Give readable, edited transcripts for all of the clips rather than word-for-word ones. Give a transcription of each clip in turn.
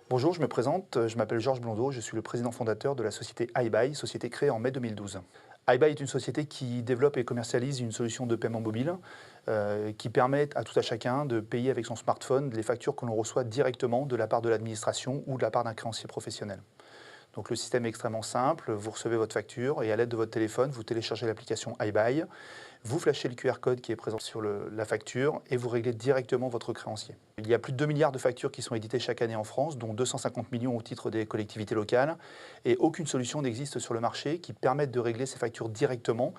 Bonjour, je me présente, je m'appelle Georges Blondeau, je suis le président fondateur de la société iBuy, société créée en mai 2012. iBuy est une société qui développe et commercialise une solution de paiement mobile qui permet à tout à chacun de payer avec son smartphone les factures que l'on reçoit directement de la part de l'administration ou de la part d'un créancier professionnel. Donc le système est extrêmement simple, vous recevez votre facture et à l'aide de votre téléphone, vous téléchargez l'application iBuy, vous flashez le QR code qui est présent sur la facture et vous réglez directement votre créancier. Il y a plus de 2 milliards de factures qui sont éditées chaque année en France, dont 250 millions au titre des collectivités locales. Et aucune solution n'existe sur le marché qui permette de régler ces factures directement,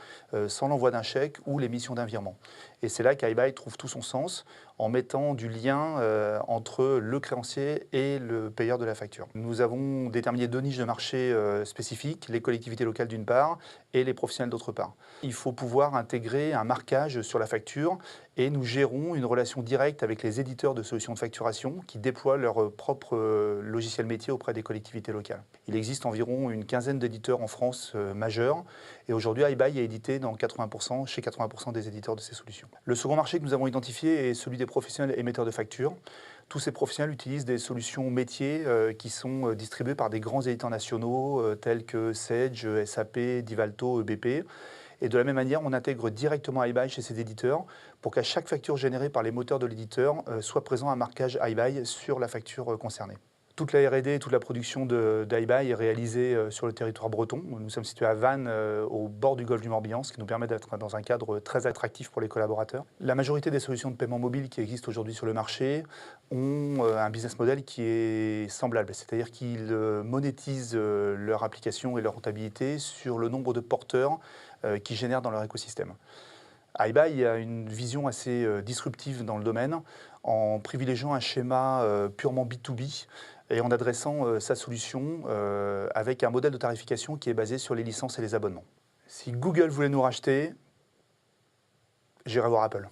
sans l'envoi d'un chèque ou l'émission d'un virement. Et c'est là qu'iBuy trouve tout son sens en mettant du lien entre le créancier et le payeur de la facture. Nous avons déterminé 2 niches de marché spécifiques, les collectivités locales d'une part et les professionnels d'autre part. Il faut pouvoir intégrer un marquage sur la facture et nous gérons une relation directe avec les éditeurs de solutions de facturation qui déploient leur propre logiciel métier auprès des collectivités locales. Il existe environ une quinzaine d'éditeurs en France majeurs et aujourd'hui iBuy est édité chez 80% des éditeurs de ces solutions. Le second marché que nous avons identifié est celui des professionnels émetteurs de factures. Tous ces professionnels utilisent des solutions métiers qui sont distribuées par des grands éditeurs nationaux tels que Sage, SAP, Divalto, EBP. Et de la même manière, on intègre directement iBuy chez ces éditeurs pour qu'à chaque facture générée par les moteurs de l'éditeur soit présent un marquage iBuy sur la facture concernée. Toute la R&D et toute la production d'iBuy est réalisée sur le territoire breton. Nous sommes situés à Vannes, au bord du golfe du Morbihan, ce qui nous permet d'être dans un cadre très attractif pour les collaborateurs. La majorité des solutions de paiement mobile qui existent aujourd'hui sur le marché ont un business model qui est semblable, c'est-à-dire qu'ils monétisent leur application et leur rentabilité sur le nombre de porteurs qu'ils génèrent dans leur écosystème. iBuy a une vision assez disruptive dans le domaine en privilégiant un schéma purement B2B et en adressant sa solution avec un modèle de tarification qui est basé sur les licences et les abonnements. Si Google voulait nous racheter, j'irai voir Apple.